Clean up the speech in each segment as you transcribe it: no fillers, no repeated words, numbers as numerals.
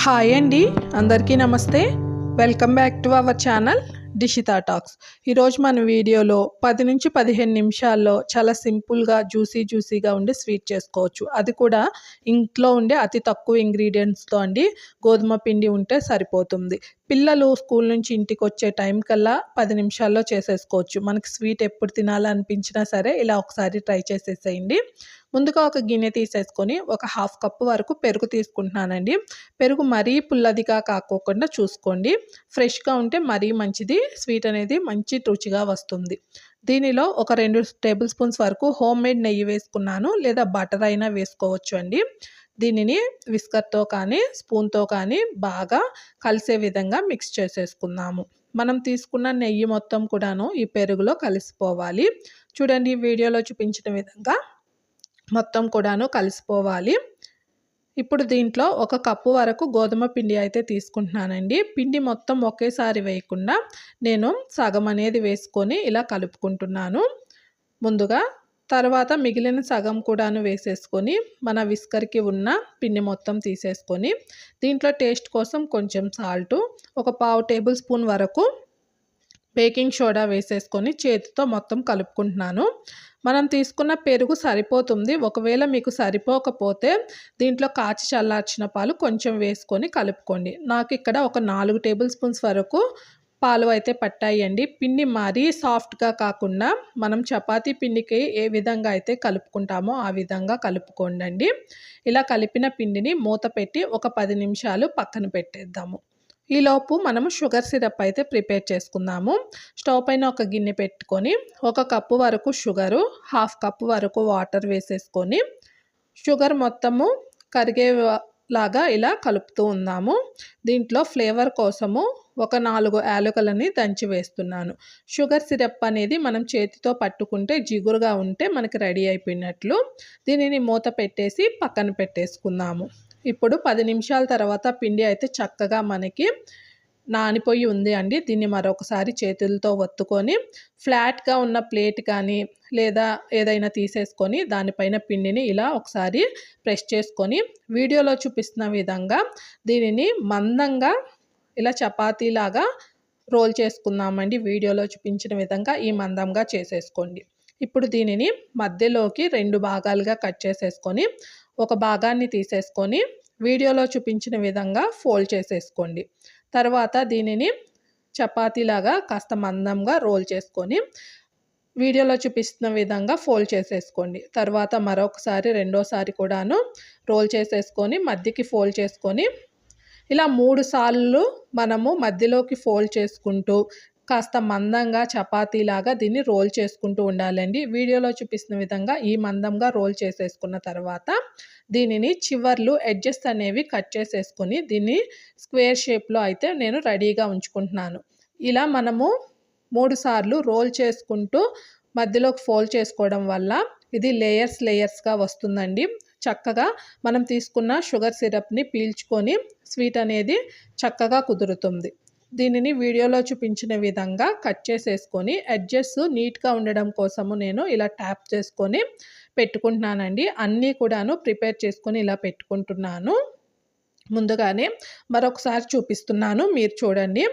Hi అండి, అందరికీ నమస్తే. Welcome back to our channel Dishita talks. ఈరోజు మన వీడియోలో 10 నుంచి 15 నిమిషాల్లో చాలా సింపుల్గా జ్యూసీగా ఉండే స్వీట్ చేసుకోవచ్చు. అది కూడా ఇంట్లో ఉండే అతి తక్కువ ఇంగ్రీడియంట్స్తో అండి. గోధుమ పిండి ఉంటే సరిపోతుంది. పిల్లలు స్కూల్ నుంచి ఇంటికి వచ్చే టైం కల్లా 10 నిమిషాల్లో చేసేసుకోవచ్చు. మనకి స్వీట్ ఎప్పుడు తినాలనిపించినా సరే ఇలా ఒకసారి ట్రై చేసేసేయండి. ముందుగా ఒక గిన్నె తీసేసుకొని ఒక హాఫ్ కప్పు వరకు పెరుగు తీసుకుంటున్నానండి. పెరుగు మరీ పుల్లదిగా కాకోకుండా చూసుకోండి. ఫ్రెష్గా ఉంటే మరీ మంచిది. స్వీట్ అనేది మంచి రుచిగా వస్తుంది. దీనిలో ఒక 2 టేబుల్ స్పూన్స్ వరకు హోమ్ మేడ్ నెయ్యి వేసుకున్నాను, లేదా బటర్ అయినా వేసుకోవచ్చు అండి. దీనిని విస్కర్తో కానీ స్పూన్తో కానీ బాగా కలిసే విధంగా మిక్స్ చేసేసుకుందాము. మనం తీసుకున్న నెయ్యి మొత్తం కూడాను ఈ పెరుగులో కలిసిపోవాలి. చూడండి, వీడియోలో చూపించిన విధంగా మొత్తం కూడాను కలిసిపోవాలి. ఇప్పుడు దీంట్లో ఒక కప్పు వరకు గోధుమ పిండి అయితే తీసుకుంటున్నానండి. పిండి మొత్తం ఒకేసారి వేయకుండా నేను సగం అనేది వేసుకొని ఇలా కలుపుకుంటున్నాను ముందుగా. తర్వాత మిగిలిన సగం కూడాను వేసేసుకొని మన విస్కర్కి ఉన్న పిండి మొత్తం తీసేసుకొని దీంట్లో టేస్ట్ కోసం కొంచెం సాల్టు, ఒక పావు టేబుల్ స్పూన్ వరకు బేకింగ్ సోడా వేసేసుకొని చేతితో మొత్తం కలుపుకుంటున్నాను. మనం తీసుకున్న పెరుగు సరిపోతుంది. ఒకవేళ మీకు సరిపోకపోతే దీంట్లో కాచి చల్లార్చిన పాలు కొంచెం వేసుకొని కలుపుకోండి. నాకు ఇక్కడ ఒక 4 టేబుల్ స్పూన్స్ వరకు పాలు అయితే పట్టాయండి. పిండి మరీ సాఫ్ట్గా కాకుండా మనం చపాతీ పిండికి ఏ విధంగా అయితే కలుపుకుంటామో ఆ విధంగా కలుపుకోండి. ఇలా కలిపిన పిండిని మూత పెట్టి ఒక 10 నిమిషాలు పక్కన పెట్టేద్దాము. ఈలోపు మనము షుగర్ సిరప్ అయితే ప్రిపేర్ చేసుకుందాము. స్టవ్ పైన ఒక గిన్నె పెట్టుకొని ఒక కప్పు వరకు షుగరు, హాఫ్ కప్పు వరకు వాటర్ వేసేసుకొని షుగర్ మొత్తము కరిగేలాగా ఇలా కలుపుతూ ఉందాము. దీంట్లో ఫ్లేవర్ కోసము ఒక 4 యాలకులని దంచి వేస్తున్నాను. షుగర్ సిరప్ అనేది మనం చేతితో పట్టుకుంటే జిగురుగా ఉంటే మనకి రెడీ అయిపోయినట్లు. దీనిని మూత పెట్టేసి పక్కన పెట్టేసుకుందాము. ఇప్పుడు 10 నిమిషాల తర్వాత పిండి అయితే చక్కగా మనకి నానిపోయి ఉంది అండి. దీన్ని మరొకసారి చేతులతో ఒత్తుకొని ఫ్లాట్గా ఉన్న ప్లేట్ కానీ లేదా ఏదైనా తీసేసుకొని దానిపైన పిండిని ఇలా ఒకసారి ప్రెస్ చేసుకొని వీడియోలో చూపిస్తున్న విధంగా దీనిని మందంగా ఇలా చపాతీలాగా రోల్ చేసుకుందామండి. వీడియోలో చూపించిన విధంగా ఈ మందంగా చేసేసుకోండి. ఇప్పుడు దీనిని మధ్యలోకి 2 భాగాలుగా కట్ చేసేసుకొని ఒక భాగాన్ని తీసేసుకొని వీడియోలో చూపించిన విధంగా ఫోల్డ్ చేసేసుకోండి. తర్వాత దీనిని చపాతీలాగా కాస్త మందంగా రోల్ చేసుకొని వీడియోలో చూపిస్తున్న విధంగా ఫోల్డ్ చేసేసుకోండి. తర్వాత మరొకసారి రెండోసారి కూడాను రోల్ చేసేసుకొని మధ్యకి ఫోల్డ్ చేసుకొని ఇలా 3 సార్లు మనము మధ్యలోకి ఫోల్డ్ చేసుకుంటూ కాస్త మందంగా చపాతీలాగా దీన్ని రోల్ చేసుకుంటూ ఉండాలండి. వీడియోలో చూపిస్తున్న విధంగా ఈ మందంగా రోల్ చేసేసుకున్న తర్వాత దీనిని చివర్లు ఎడ్జెస్ అనేవి కట్ చేసేసుకొని దీన్ని స్క్వేర్ షేప్లో అయితే నేను రెడీగా ఉంచుకుంటున్నాను. ఇలా మనము 3 సార్లు రోల్ చేసుకుంటూ మధ్యలోకి ఫోల్డ్ చేసుకోవడం వల్ల ఇది లేయర్స్గా వస్తుందండి. చక్కగా మనం తీసుకున్న షుగర్ సిరప్ని పీల్చుకొని స్వీట్ అనేది చక్కగా కుదురుతుంది. దీనిని వీడియోలో చూపించిన విధంగా కట్ చేసేసుకొని ఎడ్జెస్ నీట్గా ఉండడం కోసము నేను ఇలా ట్యాప్ చేసుకొని పెట్టుకుంటున్నానండి. అన్నీ కూడాను ప్రిపేర్ చేసుకొని ఇలా పెట్టుకుంటున్నాను. ముందుగానే మరొకసారి చూపిస్తున్నాను, మీరు చూడండి.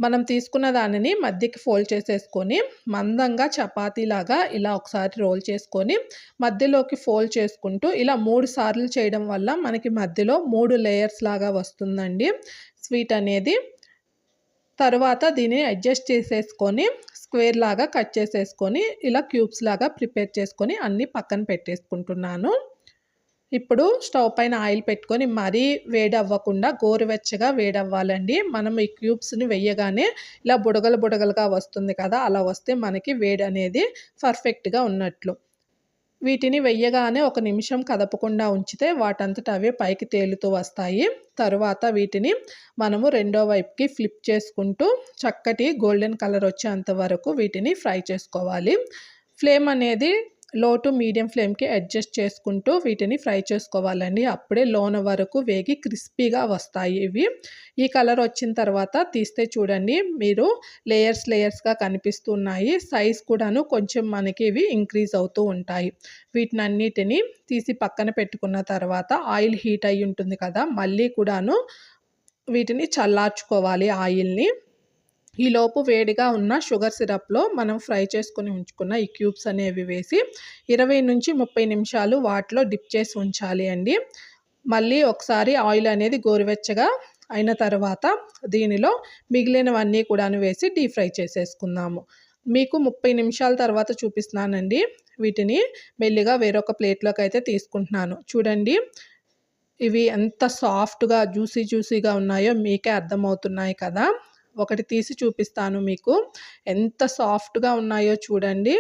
మనం తీసుకున్న దానిని మధ్యకి ఫోల్డ్ చేసేసుకొని మందంగా చపాతీలాగా ఇలా ఒకసారి రోల్ చేసుకొని మధ్యలోకి ఫోల్డ్ చేసుకుంటూ ఇలా 3 సార్లు చేయడం వల్ల మనకి మధ్యలో 3 లేయర్స్ లాగా వస్తుందండి స్వీట్ అనేది. తర్వాత దీన్ని అడ్జస్ట్ చేసేసుకొని స్క్వేర్ లాగా కట్ చేసేసుకొని ఇలా క్యూబ్స్ లాగా ప్రిపేర్ చేసుకొని అన్నీ పక్కన పెట్టేసుకుంటున్నాను. ఇప్పుడు స్టవ్ పైన ఆయిల్ పెట్టుకొని మరీ వేడి అవ్వకుండా గోరువెచ్చగా వేడవ్వాలండి. మనం ఈ క్యూబ్స్ని వేయగానే ఇలా బుడగలుగా వస్తుంది కదా, అలా వస్తే మనకి వేడి అనేది పర్ఫెక్ట్గా ఉన్నట్లు. వీటిని వెయ్యగానే 1 నిమిషం కదపకుండా ఉంచితే వాటంతట అవే పైకి తేలుతూ వస్తాయి. తరువాత వీటిని మనము రెండో వైపుకి ఫ్లిప్ చేసుకుంటూ చక్కటి గోల్డెన్ కలర్ వచ్చేంత వరకు వీటిని ఫ్రై చేసుకోవాలి. ఫ్లేమ్ అనేది లో టు మీడియం ఫ్లేమ్కి అడ్జస్ట్ చేసుకుంటూ వీటిని ఫ్రై చేసుకోవాలండి. అప్పుడే లోన వరకు వేగి క్రిస్పీగా వస్తాయి ఇవి. ఈ కలర్ వచ్చిన తర్వాత తీస్తే చూడండి, మీరు లేయర్స్గా కనిపిస్తున్నాయి. సైజ్ కూడాను కొంచెం మనకి ఇవి ఇంక్రీజ్ అవుతూ ఉంటాయి. వీటినన్నిటిని తీసి పక్కన పెట్టుకున్న తర్వాత ఆయిల్ హీట్ అయి ఉంటుంది కదా, మళ్ళీ కూడాను వీటిని చల్లార్చుకోవాలి ఆయిల్ని. ఈలోపు వేడిగా ఉన్న షుగర్ సిరప్లో మనం ఫ్రై చేసుకొని ఉంచుకున్న ఈ క్యూబ్స్ అనేవి వేసి 20-30 నిమిషాలు వాటిలో డిప్ చేసి ఉంచాలి అండి. మళ్ళీ ఒకసారి ఆయిల్ అనేది గోరువెచ్చగా అయిన తర్వాత దీనిలో మిగిలినవన్నీ కూడాను వేసి డీప్ ఫ్రై చేసేసుకుందాము. మీకు 30 నిమిషాల తర్వాత చూపిస్తున్నానండి. వీటిని మెల్లిగా వేరొక ప్లేట్లోకి అయితే తీసుకుంటున్నాను. చూడండి, ఇవి ఎంత సాఫ్ట్గా జ్యూసీగా ఉన్నాయో మీకే అర్థమవుతున్నాయి కదా. ఒకటి తీసి చూపిస్తాను మీకు. ఎంత సాఫ్ట్గా ఉన్నాయో చూడండి.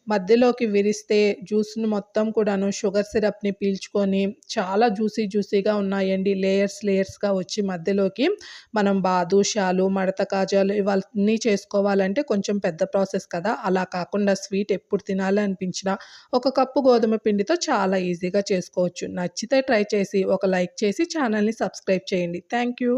మధ్యలోకి విరిస్తే జ్యూస్ని మొత్తం కూడాను షుగర్ సిరప్ని పీల్చుకొని చాలా జ్యూసీగా ఉన్నాయండి. లేయర్స్గా వచ్చి మధ్యలోకి మనం బాదుషాలు, మడత కాజాలు ఇవన్నీ చేసుకోవాలంటే కొంచెం పెద్ద ప్రాసెస్ కదా. అలా కాకుండా స్వీట్ ఎప్పుడు తినాలనిపించినా ఒక కప్పు గోధుమ పిండితో చాలా ఈజీగా చేసుకోవచ్చు. నచ్చితే ట్రై చేసి ఒక లైక్ చేసి ఛానల్ని సబ్స్క్రైబ్ చేయండి. Thank you.